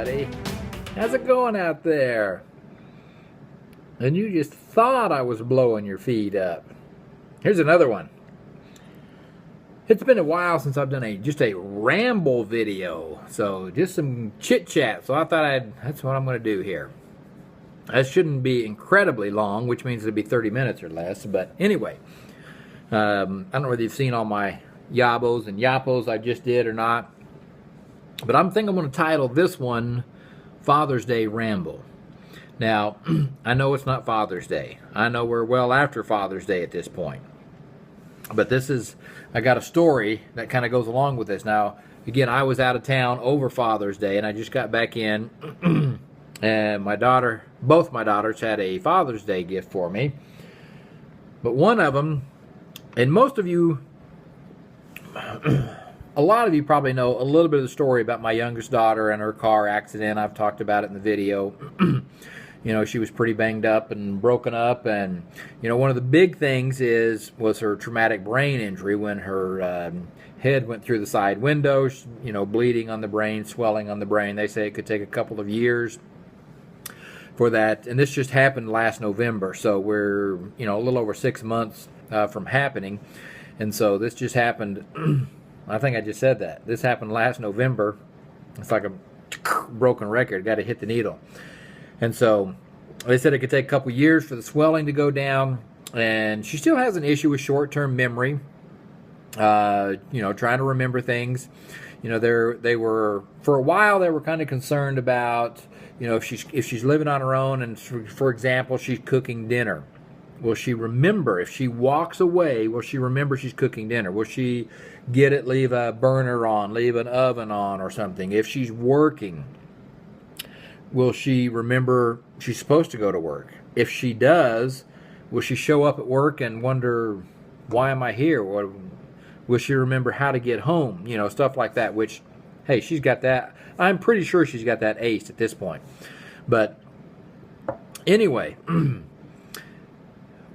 everybody. How's it going out there? And you just thought I was blowing your feed up. Here's another one. It's been a while since I've done just a ramble video, so just some chit chat. So I thought that's what I'm going to do here. That shouldn't be incredibly long, which means it'll be 30 minutes or less. But anyway, I don't know whether you've seen all my yabos and yapos I just did or not. But I'm thinking I'm going to title this one Father's Day Ramble. Now, I know it's not Father's Day. I know we're well after Father's Day at this point. But I got a story that kind of goes along with this. Now, again, I was out of town over Father's Day, and I just got back in. And both my daughters had a Father's Day gift for me. But one of them, and most of you, a lot of you probably know a little bit of the story about my youngest daughter and her car accident. I've talked about it in the video. You know, she was pretty banged up and broken up, and you know, one of the big things was her traumatic brain injury when her head went through the side windows. You know, bleeding on the brain, swelling on the brain. They say it could take a couple of years for that, and this just happened last November. So we're a little over 6 months from happening, and so this just happened. I think I just said that. This happened last November. It's like a broken record. Got to hit the needle. And so they said it could take a couple years for the swelling to go down. And she still has an issue with short-term memory. Trying to remember things. You know, they were, for a while, they were kind of concerned about, if she's living on her own and, for example, she's cooking dinner. Will she remember if she walks away? Will she remember she's cooking dinner? Will she leave a burner on, leave an oven on or something? If she's working, will she remember she's supposed to go to work? If she does, will she show up at work and wonder, why am I here? Or will she remember how to get home? Stuff like that, which, hey, she's got that. I'm pretty sure she's got that aced at this point. But anyway,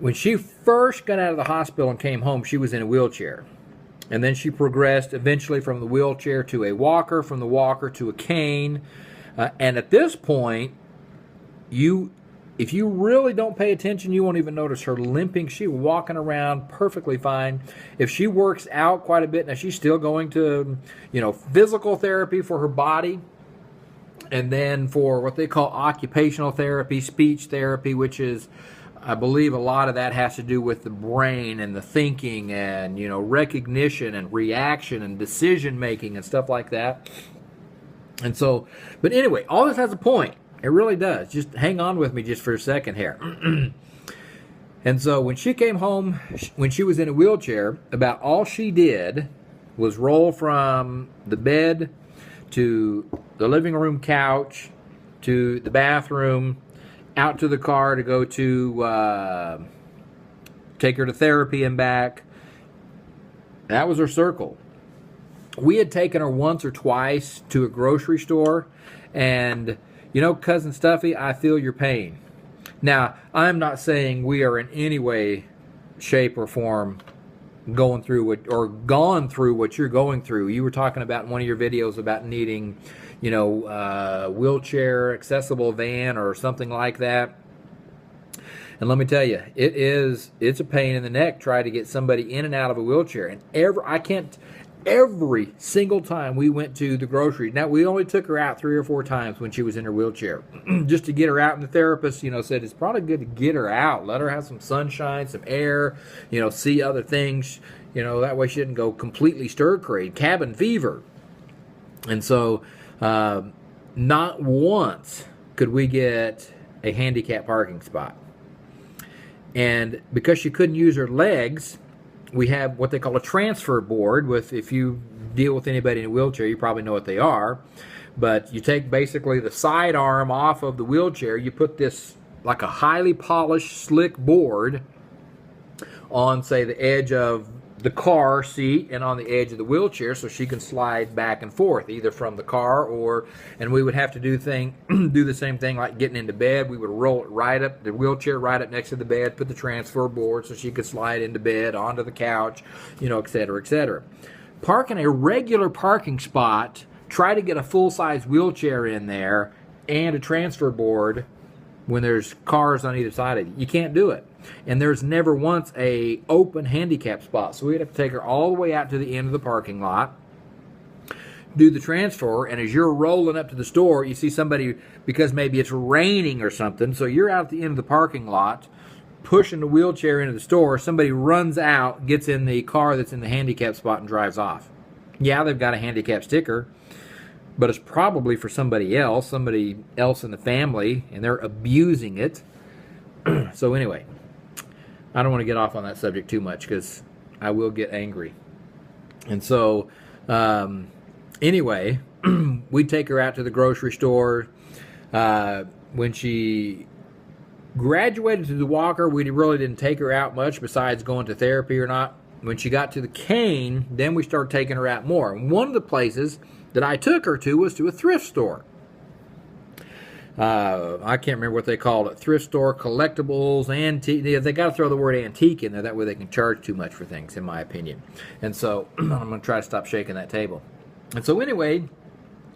when she first got out of the hospital and came home, she was in a wheelchair. And then she progressed eventually from the wheelchair to a walker, from the walker to a cane. And at this point, if you really don't pay attention, you won't even notice her limping. She's walking around perfectly fine. If she works out quite a bit, now she's still going to, physical therapy for her body. And then for what they call occupational therapy, speech therapy, which is, I believe a lot of that has to do with the brain and the thinking and, recognition and reaction and decision making and stuff like that. And so, but anyway, all this has a point. It really does. Just hang on with me just for a second here. And so when she came home, when she was in a wheelchair, about all she did was roll from the bed to the living room couch to the bathroom, out to the car to go to take her to therapy and back. That was her circle. We had taken her once or twice to a grocery store, and Cousin Stuffy, I feel your pain. Now, I'm not saying we are in any way, shape, or form gone through what you're going through. You were talking about in one of your videos about needing wheelchair accessible van or something like that. And let me tell you, it's a pain in the neck trying to get somebody in and out of a wheelchair. And every single time we went to the grocery, now we only took her out 3 or 4 times when she was in her wheelchair, just to get her out. And the therapist, said it's probably good to get her out, let her have some sunshine, some air, see other things, that way she didn't go completely stir crazy, cabin fever. And so, not once could we get a handicap parking spot. And because she couldn't use her legs, we have what they call a transfer board. If you deal with anybody in a wheelchair, you probably know what they are. But you take basically the side arm off of the wheelchair, you put this like a highly polished, slick board on, say, the edge of the car seat and on the edge of the wheelchair, so she can slide back and forth either from the car and we would have to do the same thing like getting into bed. We would roll it right up, the wheelchair right up next to the bed, put the transfer board so she could slide into bed, onto the couch, et cetera, et cetera. Parking a regular parking spot try to get a full-size wheelchair in there and a transfer board when there's cars on either side of you. You can't do it. And there's never once a open handicap spot. So we'd have to take her all the way out to the end of the parking lot, do the transfer, and as you're rolling up to the store, you see somebody, because maybe it's raining or something, so you're out at the end of the parking lot, pushing the wheelchair into the store, somebody runs out, gets in the car that's in the handicap spot and drives off. Yeah, they've got a handicap sticker, but it's probably for somebody else in the family, and they're abusing it. So anyway, I don't want to get off on that subject too much because I will get angry. And so, anyway, we take her out to the grocery store. When she graduated to the walker, we really didn't take her out much besides going to therapy or not. When she got to the cane, then we started taking her out more. And one of the places that I took her to was to a thrift store. I can't remember what they called it. Thrift store, collectibles, antique. They got to throw the word antique in there. That way they can charge too much for things, in my opinion. And so I'm going to try to stop shaking that table. And so anyway,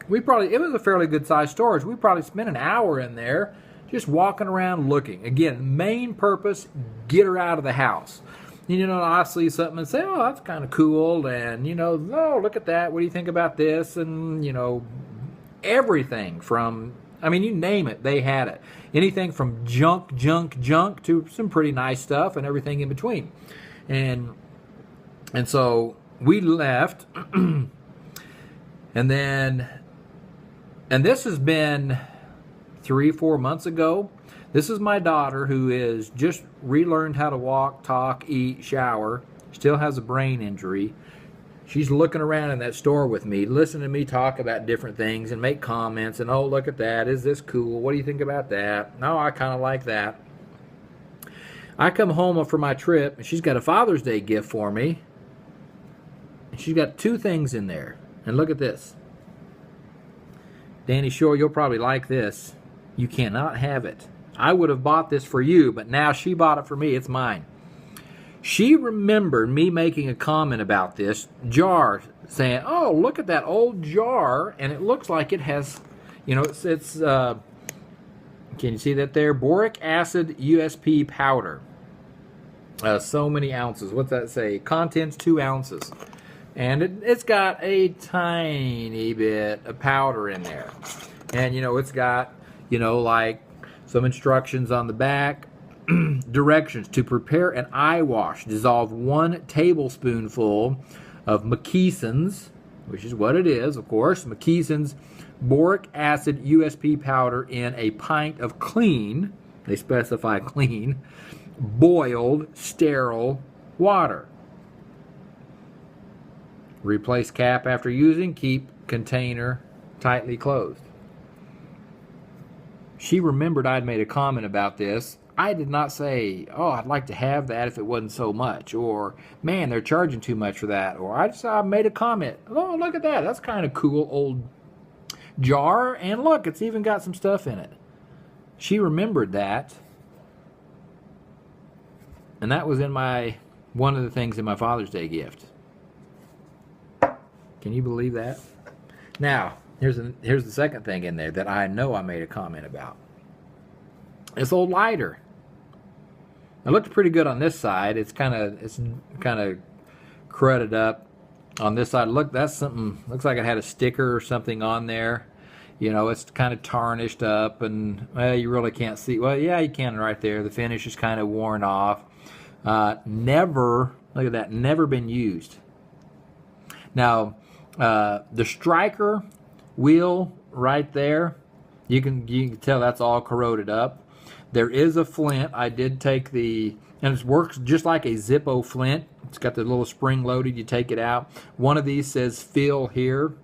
it was a fairly good sized storage. We probably spent an hour in there just walking around looking. Again, main purpose, get her out of the house. You know, I see something and say, oh, that's kind of cool. And, you know, oh, look at that. What do you think about this? And, you know, everything from, I mean, you name it, they had it. Anything from junk to some pretty nice stuff and everything in between. And so we left. And this has been 3-4 months ago. This is my daughter who is just relearned how to walk, talk, eat, shower. Still has a brain injury. She's looking around in that store with me, listening to me talk about different things and make comments. And, oh, look at that. Is this cool? What do you think about that? No, I kind of like that. I come home for my trip, and she's got a Father's Day gift for me. And she's got 2 things in there. And look at this. Danny Shore, you'll probably like this. You cannot have it. I would have bought this for you, but now she bought it for me. It's mine. She remembered me making a comment about this jar, saying, oh, look at that old jar, and it looks like it has, you know, it's can you see that there? Boric acid USP powder. So many ounces. What's that say? Contents 2 ounces. And it's got a tiny bit of powder in there. And, you know, it's got, you know, like some instructions on the back. Directions to prepare an eye wash. Dissolve 1 tablespoonful of McKeeson's, which is what it is, of course, McKeeson's boric acid USP powder in a pint of clean, they specify clean, boiled, sterile water. Replace cap after using. Keep container tightly closed. She remembered I'd made a comment about this. I did not say, oh, I'd like to have that if it wasn't so much, or, man, they're charging too much for that, or I made a comment, oh, look at that, that's kind of cool old jar, and look, it's even got some stuff in it. She remembered that, and that was in one of the things in my Father's Day gift. Can you believe that? Now, here's the second thing in there that I know I made a comment about. This old lighter. It looked pretty good on this side. It's kind of crudded up on this side. Look, that's something. Looks like it had a sticker or something on there. You know, it's kind of tarnished up, and you really can't see. Well, yeah, you can right there. The finish is kind of worn off. Never, look at that. Never been used. Now, the striker wheel right there, you can tell that's all corroded up. There is a flint. I did take and it works just like a Zippo flint. It's got the little spring loaded. You take it out. One of these says fill here.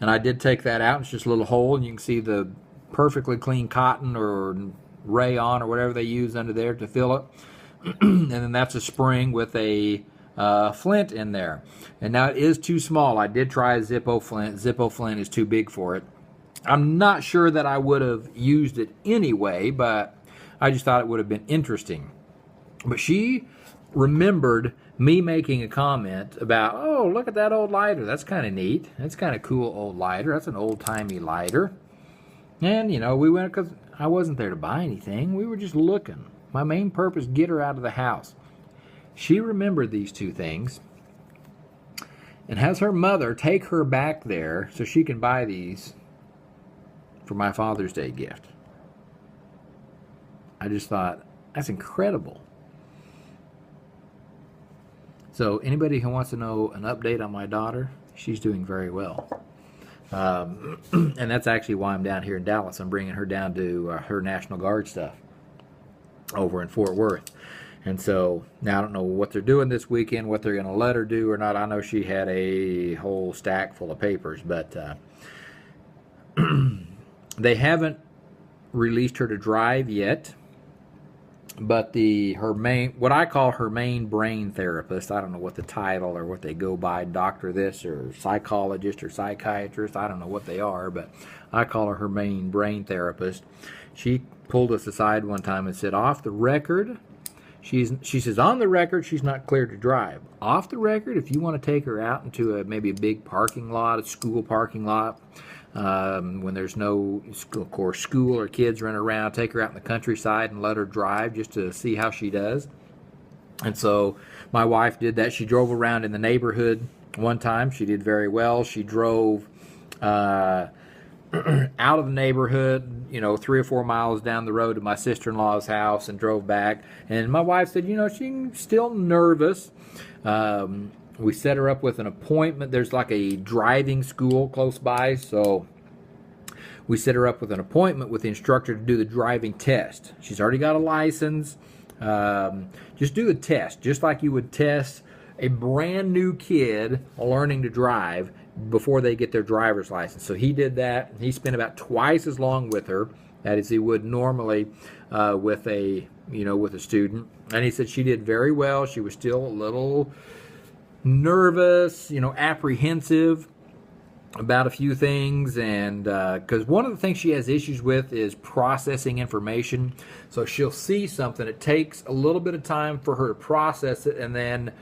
And I did take that out. It's just a little hole, and you can see the perfectly clean cotton or rayon or whatever they use under there to fill it. And then that's a spring with a flint in there. And now it is too small. I did try a Zippo flint. Zippo flint is too big for it. I'm not sure that I would have used it anyway, but I just thought it would have been interesting. But she remembered me making a comment about, oh, look at that old lighter. That's kind of neat. That's kind of cool old lighter. That's an old-timey lighter. And, you know, we went because I wasn't there to buy anything. We were just looking. My main purpose, get her out of the house. She remembered these two things and has her mother take her back there so she can buy these for my Father's Day gift. I just thought, that's incredible. So anybody who wants to know an update on my daughter, she's doing very well. And that's actually why I'm down here in Dallas. I'm bringing her down to her National Guard stuff over in Fort Worth. And so now I don't know what they're doing this weekend, what they're going to let her do or not. I know she had a whole stack full of papers, but they haven't released her to drive yet. But what I call her main brain therapist, I don't know what the title or what they go by, doctor this or psychologist or psychiatrist, I don't know what they are, but I call her main brain therapist. She pulled us aside one time and said, off the record, she says, on the record, she's not cleared to drive. Off the record, if you want to take her out into maybe a big parking lot, a school parking lot, when there's no, of course, school or kids running around, take her out in the countryside and let her drive just to see how she does. And so my wife did that. She drove around in the neighborhood one time. She did very well. She drove out of the neighborhood, 3 or 4 miles down the road to my sister-in-law's house and drove back. And my wife said, she's still nervous. We set her up with an appointment. There's like a driving school close by, so we set her up with an appointment with the instructor to do the driving test. She's already got a license. Just do the test, just like you would test a brand new kid learning to drive before they get their driver's license. So he did that. He spent about twice as long with her as he would normally with a student. And he said she did very well. She was still a little nervous, apprehensive about a few things, and because one of the things she has issues with is processing information. So she'll see something, it takes a little bit of time for her to process it and then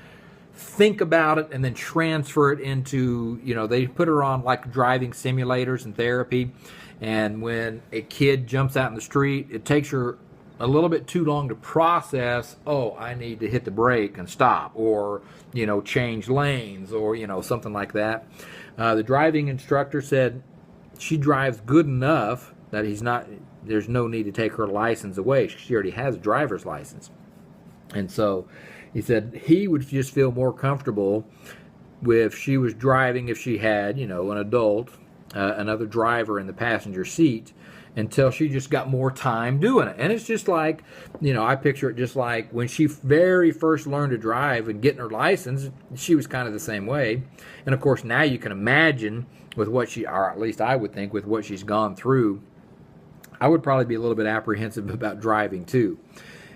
think about it and then transfer it into, they put her on like driving simulators and therapy, and when a kid jumps out in the street, it takes her a little bit too long to process, oh, I need to hit the brake and stop, or, change lanes, or, something like that. The driving instructor said she drives good enough that there's no need to take her license away. She already has a driver's license. And so he said he would just feel more comfortable if she was driving, if she had, an adult, another driver in the passenger seat, until she just got more time doing it. And it's just like, I picture it just like when she very first learned to drive and getting her license, she was kind of the same way. And of course, now you can imagine with what or at least I would think with what she's gone through, I would probably be a little bit apprehensive about driving too.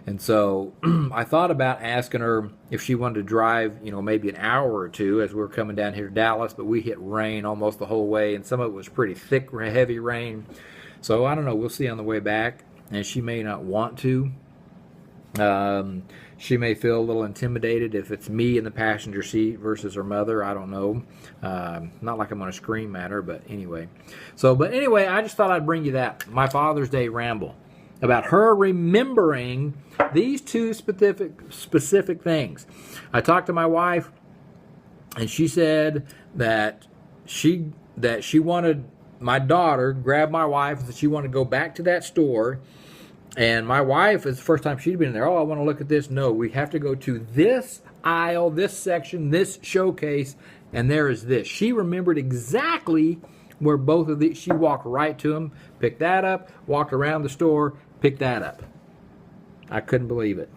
And so I thought about asking her if she wanted to drive, maybe an hour or two as we were coming down here to Dallas, but we hit rain almost the whole way, and some of it was pretty thick, heavy rain. So I don't know, we'll see on the way back, and she may not want to. She may feel a little intimidated if it's me in the passenger seat versus her mother. I don't know. Not like I'm going to scream at her, but anyway. But anyway, I just thought I'd bring you that, my Father's Day ramble, about her remembering these two specific things. I talked to my wife, and she said that she wanted my daughter grabbed my wife and said she wanted to go back to that store. And my wife, it's the first time she'd been in there. Oh, I want to look at this. No, we have to go to this aisle, this section, this showcase, and there is this. She remembered exactly where both of these, she walked right to them, picked that up, walked around the store, picked that up. I couldn't believe it.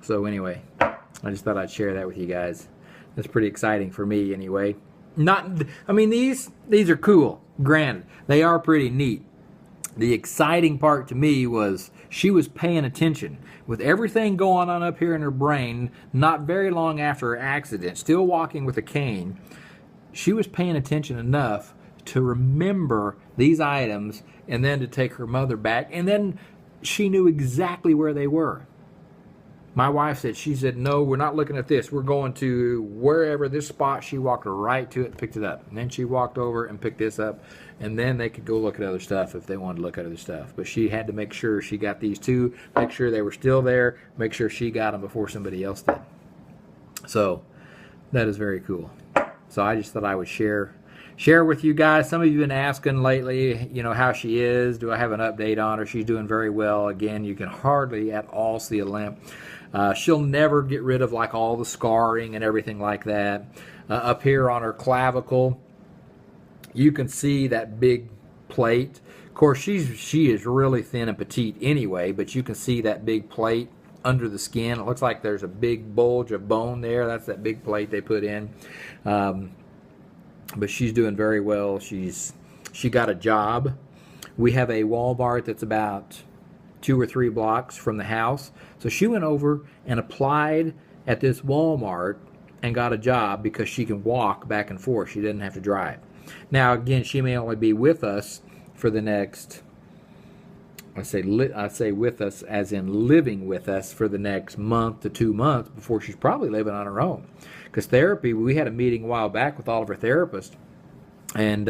So anyway, I just thought I'd share that with you guys. That's pretty exciting for me anyway. These are cool. Granted, they are pretty neat. The exciting part to me was she was paying attention. With everything going on up here in her brain, not very long after her accident, still walking with a cane, she was paying attention enough to remember these items and then to take her mother back. And then she knew exactly where they were. My wife said, she said, no, we're not looking at this. We're going to wherever this spot. She walked right to it, picked it up. And then she walked over and picked this up. And then they could go look at other stuff if they wanted to look at other stuff. But she had to make sure she got these two, make sure they were still there, make sure she got them before somebody else did. So that is very cool. So I just thought I would share with you guys. Some of you have been asking lately, you know, how she is. Do I have an update on her? She's doing very well. Again, you can hardly at all see a limp. She'll never get rid of like all the scarring and everything like that. Up here on her clavicle, you can see that big plate. Of course, she is really thin and petite anyway, but you can see that big plate under the skin. It looks like there's a big bulge of bone there. That's that big plate they put in. But she's doing very well. She got a job. We have a Walmart that's about 2 or 3 blocks from the house. So she went over and applied at this Walmart and got a job because she can walk back and forth. She didn't have to drive. Now, again, she may only be with us for the next, I say with us as in living with us for the next month to 2 months before she's probably living on her own. Because therapy, we had a meeting a while back with all of our therapists, and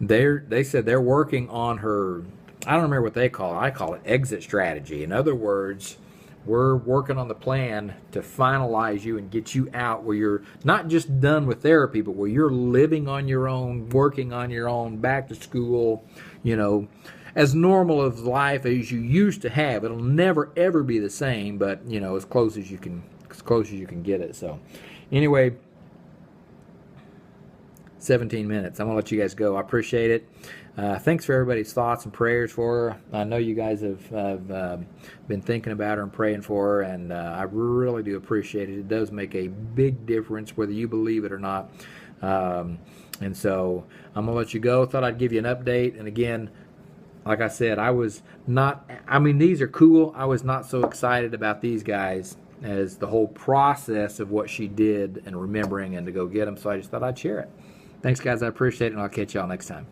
they said they're working on her, I don't remember what they call it. I call it exit strategy. In other words, we're working on the plan to finalize you and get you out where you're not just done with therapy, but where you're living on your own, working on your own, back to school, you know, as normal of life as you used to have. It'll never ever be the same, but you know, as close as you can get it. So anyway, 17 minutes. I'm gonna let you guys go. I appreciate it. Thanks for everybody's thoughts and prayers for her. I know you guys have been thinking about her and praying for her, and I really do appreciate it. It does make a big difference whether you believe it or not. And so I'm gonna let you go. Thought I'd give you an update. And again, like I said, I mean, these are cool. I was not so excited about these guys as the whole process of what she did and remembering and to go get them. So I just thought I'd share it. Thanks, guys. I appreciate it, and I'll catch y'all next time.